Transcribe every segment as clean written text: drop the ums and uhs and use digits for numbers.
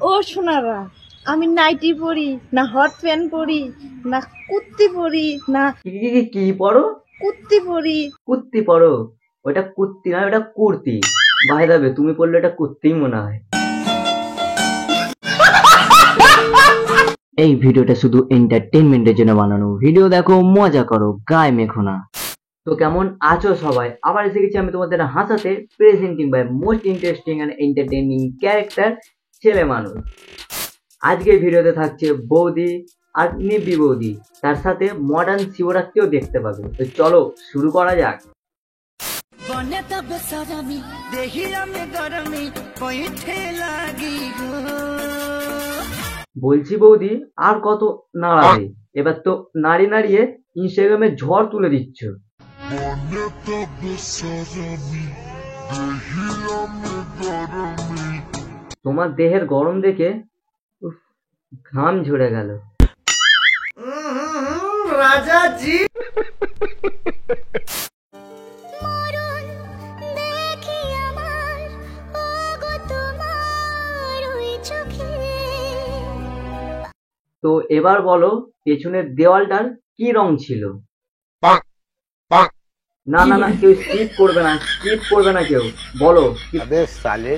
ও সোনারা, আমি নাইটি পরি না হট প্যান্ট পরি না কুর্তি পরি না কি পরো? কুর্তি পরি। কুর্তি পরো? ওটা কুর্তি না, ওটা কুর্তি। ভাই দাবে তুমি পরলে এটা কুর্তিই মনে হয়। এই ভিডিওটা শুধু এন্টারটেনমেন্টের জন্য বানানো। ভিডিও দেখো, মজা করো, গায়ে মেখো না। তো কেমন আছো সবাই? আবার এসে গেছি আমি তোমাদের হাসাতে, presenting by most interesting and entertaining character ছেলে মানুষ। আজকের ভিডিওতে থাকছে বৌদি আর নিব্বি বৌদি, তার সাথে মডার্ন শিবরাত্রিও দেখতে পাবে। তো চলো শুরু করা যাক। বলছি বৌদি, আর কত নাড়াবে? এবার তো নাড়িয়ে ইনস্টাগ্রামে ঝড় তুলে দিচ্ছ। তোমার দেহের গরম দেখে ঘাম ঝরে গেল। রাজাজি তো এবার বলো, পেছনের দেওয়ালটার কি রং ছিল? না না না, কেউ স্কিপ করবে না কেউ। বলো। আবে সালে,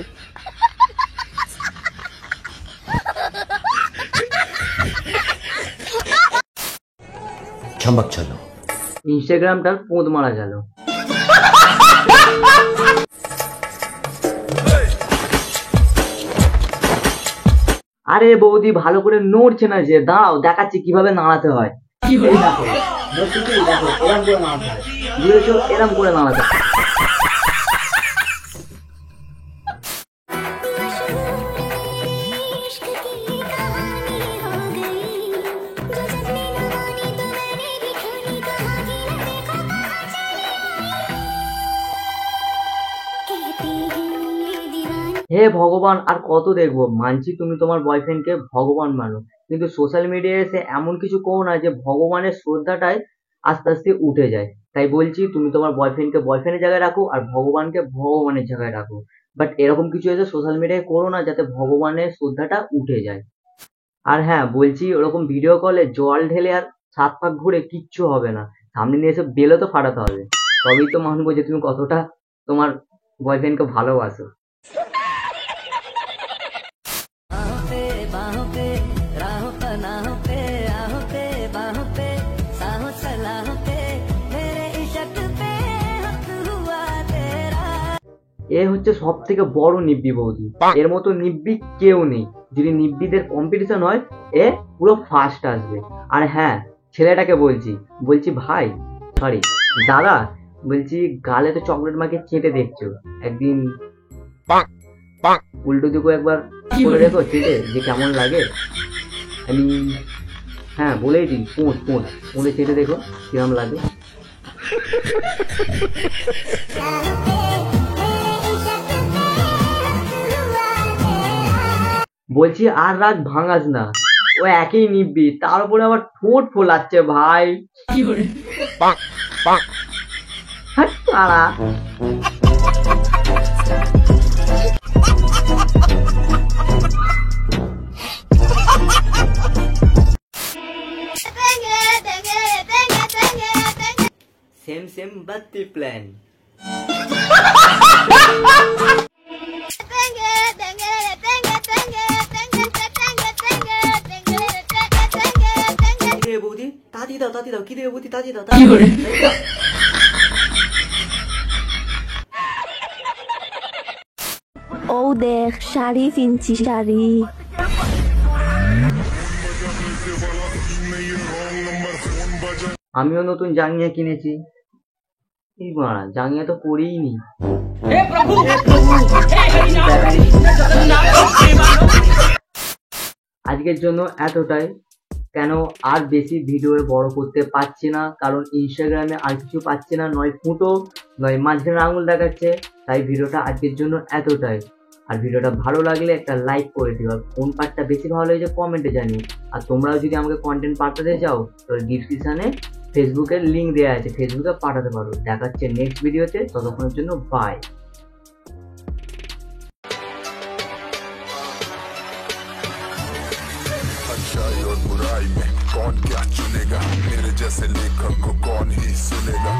চমক চলো। ইনস্টাগ্রামটার পোঁদ মারা গেল। আরে বৌদি ভালো করে নড়ছে না যে, দাঁড়াও দেখাচ্ছি কিভাবে নাড়াতে হয়। এই দেখো, দেখো এরম করে নাড়াতে হয়, বুঝেছো? এরম করে নাড়াতে হয়। হে ভগবান, আর কত দেখবো? মানছি তুমি তোমার বয়ফ্রেন্ডকে ভগবান মানো, কিন্তু সোশ্যাল মিডিয়ায় এসে এমন কিছু করো না যে ভগবানের শ্রদ্ধাটাই আস্তে আস্তে উঠে যায়। তাই বলছি তুমি তোমার বয়ফ্রেন্ডকে বয়ফ্রেন্ডের জায়গায় রাখো আর ভগবানকে ভগবানের জায়গায় রাখো। বাট এরকম কিছু এসে সোশ্যাল মিডিয়ায় করো না যাতে ভগবানের শ্রদ্ধাটা উঠে যায়। আর হ্যাঁ বলছি, ওরকম ভিডিও কলে জল ঢেলে আর সাত পাক ঘুরে কিচ্ছু হবে না। সামনে নিয়ে এসে বেলও তো ফাটাতে হবে, তবেই তো মানবো যে তুমি কতটা তোমার বয়ফ্রেন্ডকে ভালোবাসো। এ হচ্ছে সব থেকে বড় নিব্বি বৌদি, এর মতো নিব্বি কেউ নেই। যদি নিব্বিদের কম্পিটিশন হয়, এ পুরো ফার্স্ট আসবে। আর হ্যাঁ, ছেলেটাকে বলছি ভাই, সরি দাদা, বলছি গালে তো চকলেট মাখিয়ে চেটে দেখছো, একদিন উল্টো দিকে একবার করে দেখো চেটে, যে কেমন লাগে। আমি হ্যাঁ বলেই দিই, পোঁত চেটে দেখো কিরম লাগে। বলছি আর রাগ ভাঙাস না, ও একই নিব্বি, তার উপরে আবার ঠোঁট ফোলাচ্ছে ভাই। সেম বাত্তি প্ল্যান। বৌদি তাতি দাও, কি দেবে বৌদি? তাতি দাও। ও দেখ, শাড়ি কিনছি, শাড়ি। আমিও নতুন জাঙ্গিয়া কিনেছি। এই বাড়া, জাঙ্গিয়া তো পরেই নি। আজকের জন্য এতটাই। কেন আর বেশি ভিডিও বড় করতে পারছি না, কারণ ইনস্টাগ্রামে আর কিছু পাচ্ছি না, নয় ফুটো নয় মাঝখানে আঙুল দেখাচ্ছে। তাই ভিডিওটা আজকের জন্য এতটাই। আর ভিডিওটা ভালো লাগলে একটা লাইক করে দিও, কোন পার্টটা বেশি ভালো হয়েছে কমেন্টে জানিও। আর তোমরাও যদি আমাকে কন্টেন্ট পাঠাতে চাও তো ডিসক্রিপশনে ফেসবুকের লিঙ্ক দেওয়া আছে, ফেসবুকে পাঠাতে পারো। দেখাচ্ছে নেক্সট ভিডিওতে, ততক্ষণের জন্য বাই। अच्छाई और बुराई में कौन क्या चुनेगा, मेरे जैसे लेखक को कौन ही सुनेगा।